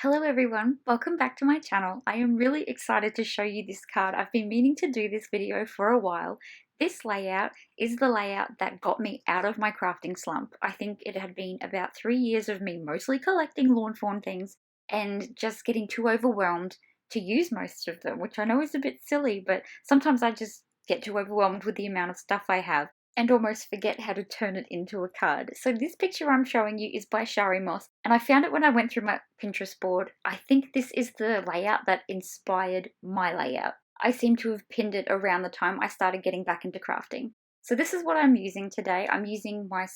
Hello everyone, welcome back to my channel. I am really excited to show you this card. I've been meaning to do this video for a while. This layout is the layout that got me out of my crafting slump. I think it had been about 3 years of me mostly collecting lawn fawn things and just getting too overwhelmed to use most of them, which I know is a bit silly, but sometimes I just get too overwhelmed with the amount of stuff I have and almost forget how to turn it into a card. So this picture I'm showing you is by Shari Moss, and I found it when I went through my Pinterest board. I think this is the layout that inspired my layout. I seem to have pinned it around the time I started getting back into crafting. So this is what I'm using today. I'm using my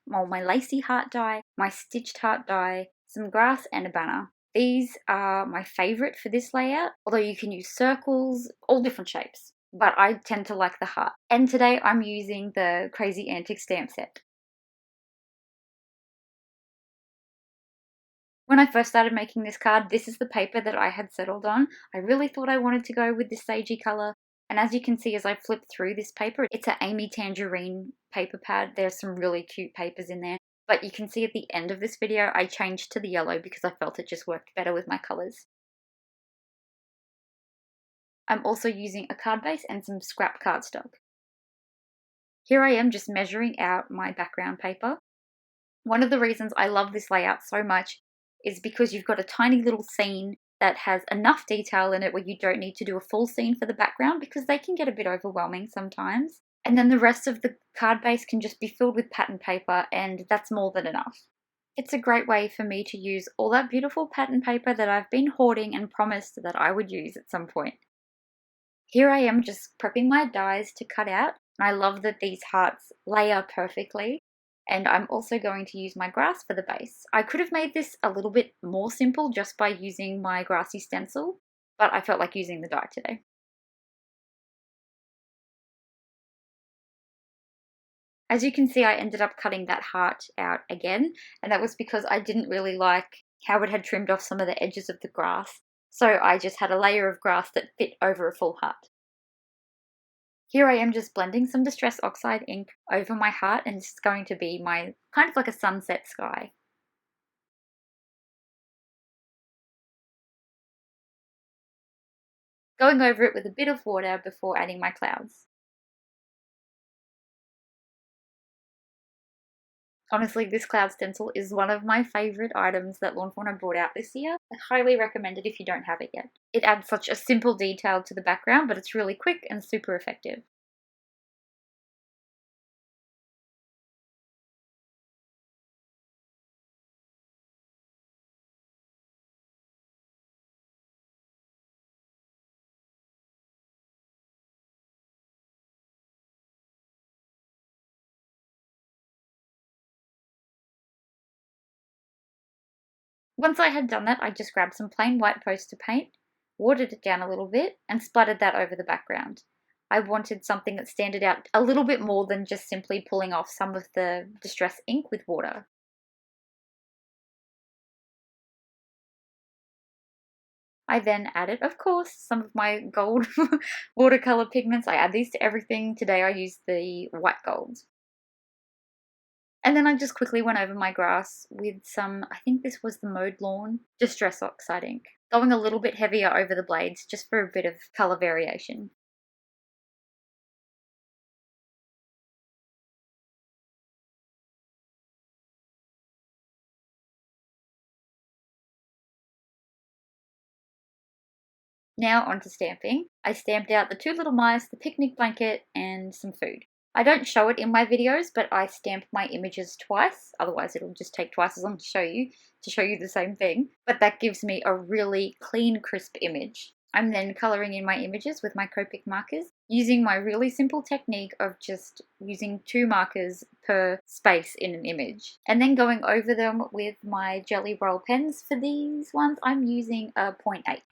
my lacy heart die, my stitched heart die, some grass and a banner. These are my favorite for this layout, although you can use circles, all different shapes. But I tend to like the heart. And today I'm using the Crazy Antics stamp set. When I first started making this card, this is the paper that I had settled on. I really thought I wanted to go with this sagey colour. And as you can see as I flip through this paper, it's an Amy Tangerine paper pad. There's some really cute papers in there. But you can see at the end of this video, I changed to the yellow because I felt it just worked better with my colours. I'm also using a card base and some scrap cardstock. Here I am just measuring out my background paper. One of the reasons I love this layout so much is because you've got a tiny little scene that has enough detail in it where you don't need to do a full scene for the background because they can get a bit overwhelming sometimes. And then the rest of the card base can just be filled with pattern paper, and that's more than enough. It's a great way for me to use all that beautiful pattern paper that I've been hoarding and promised that I would use at some point. Here I am just prepping my dies to cut out. I love that these hearts layer perfectly. And I'm also going to use my grass for the base. I could have made this a little bit more simple just by using my grassy stencil, but I felt like using the die today. As you can see, I ended up cutting that heart out again, and that was because I didn't really like how it had trimmed off some of the edges of the grass. So I just had a layer of grass that fit over a full heart. Here I am just blending some Distress Oxide ink over my heart, and it's going to be my kind of like a sunset sky. Going over it with a bit of water before adding my clouds. Honestly, this cloud stencil is one of my favourite items that Lawn Fawn brought out this year. I highly recommend it if you don't have it yet. It adds such a simple detail to the background, but it's really quick and super effective. Once I had done that, I just grabbed some plain white poster paint, watered it down a little bit, and splattered that over the background. I wanted something that standed out a little bit more than just simply pulling off some of the distress ink with water. I then added, of course, some of my gold watercolor pigments. I add these to everything. Today I used the white gold. And then I just quickly went over my grass with some, I think this was the Mowed Lawn Distress Oxide ink. Going a little bit heavier over the blades just for a bit of colour variation. Now onto stamping. I stamped out the two little mice, the picnic blanket, and some food. I don't show it in my videos, but I stamp my images twice, otherwise it'll just take twice as long to show you the same thing. But that gives me a really clean, crisp image. I'm then colouring in my images with my Copic markers, using my really simple technique of just using 2 markers per space in an image. And then going over them with my Jelly Roll pens. For these ones, I'm using a 0.8.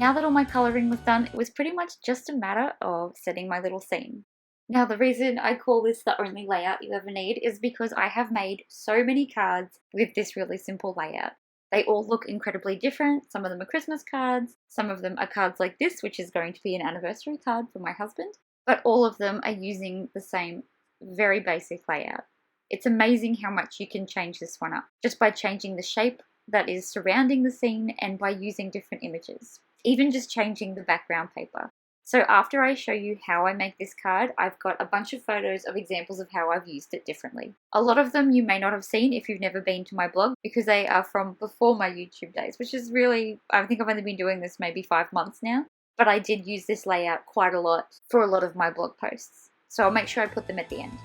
Now that all my colouring was done, it was pretty much just a matter of setting my little scene. Now the reason I call this the only layout you ever need is because I have made so many cards with this really simple layout. They all look incredibly different. Some of them are Christmas cards, some of them are cards like this, which is going to be an anniversary card for my husband, but all of them are using the same very basic layout. It's amazing how much you can change this one up just by changing the shape that is surrounding the scene and by using different images, even just changing the background paper. So after I show you how I make this card, I've got a bunch of photos of examples of how I've used it differently. A lot of them you may not have seen if you've never been to my blog because they are from before my YouTube days, which is really, I think I've only been doing this maybe 5 months now, but I did use this layout quite a lot for a lot of my blog posts. So I'll make sure I put them at the end.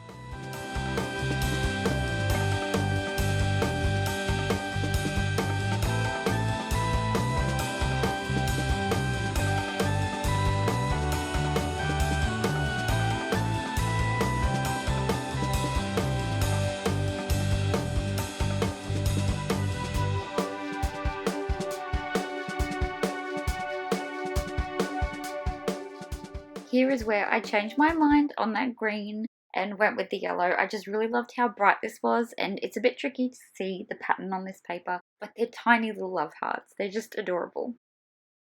Here is where I changed my mind on that green and went with the yellow. I just really loved how bright this was, and it's a bit tricky to see the pattern on this paper, but they're tiny little love hearts. They're just adorable.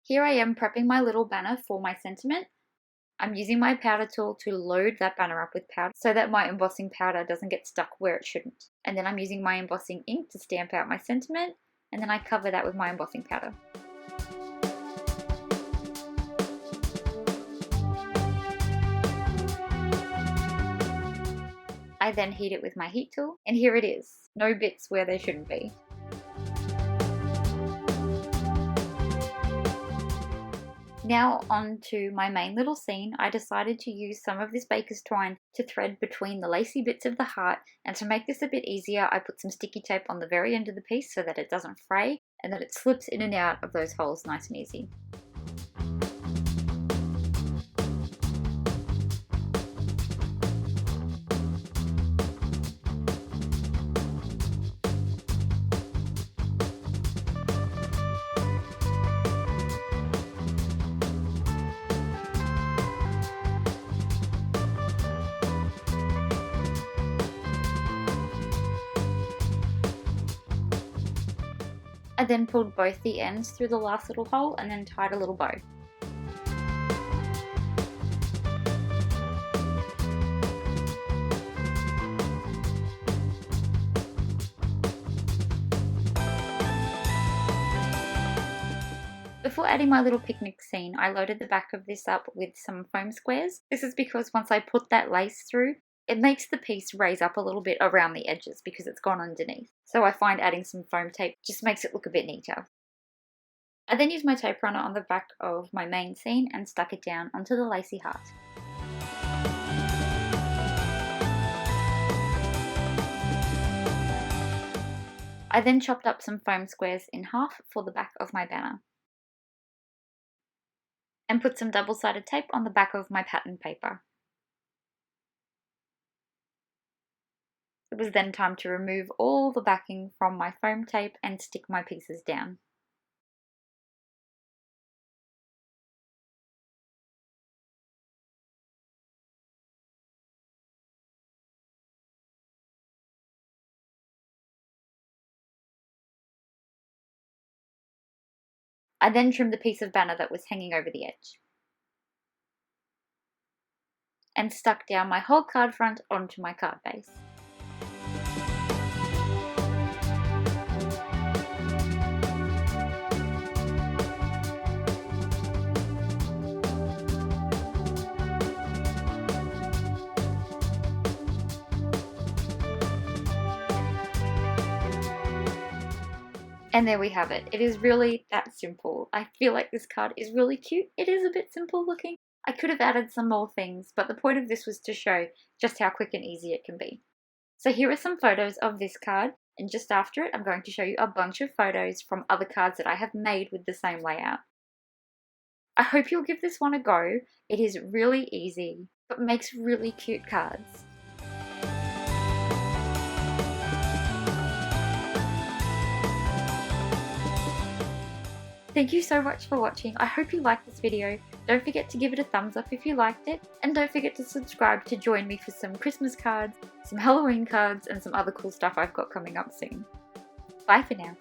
Here I am prepping my little banner for my sentiment. I'm using my powder tool to load that banner up with powder so that my embossing powder doesn't get stuck where it shouldn't. And then I'm using my embossing ink to stamp out my sentiment, and then I cover that with my embossing powder. I then heat it with my heat tool, and here it is. No bits where they shouldn't be. Now on to my main little scene. I decided to use some of this baker's twine to thread between the lacy bits of the heart, and to make this a bit easier I put some sticky tape on the very end of the piece so that it doesn't fray and that it slips in and out of those holes nice and easy. I then pulled both the ends through the last little hole and then tied a little bow. Before adding my little picnic scene, I loaded the back of this up with some foam squares. This is because once I put that lace through, it makes the piece raise up a little bit around the edges because it's gone underneath. So I find adding some foam tape just makes it look a bit neater. I then used my tape runner on the back of my main scene and stuck it down onto the lacy heart. I then chopped up some foam squares in half for the back of my banner, and put some double-sided tape on the back of my pattern paper. It was then time to remove all the backing from my foam tape and stick my pieces down. I then trimmed the piece of banner that was hanging over the edge, and stuck down my whole card front onto my card base. And there we have it. It is really that simple. I feel like this card is really cute. It is a bit simple looking. I could have added some more things, but the point of this was to show just how quick and easy it can be. So here are some photos of this card, and just after it, I'm going to show you a bunch of photos from other cards that I have made with the same layout. I hope you'll give this one a go. It is really easy, but makes really cute cards. Thank you so much for watching. I hope you liked this video. Don't forget to give it a thumbs up if you liked it, and don't forget to subscribe to join me for some Christmas cards, some Halloween cards, and some other cool stuff I've got coming up soon. Bye for now.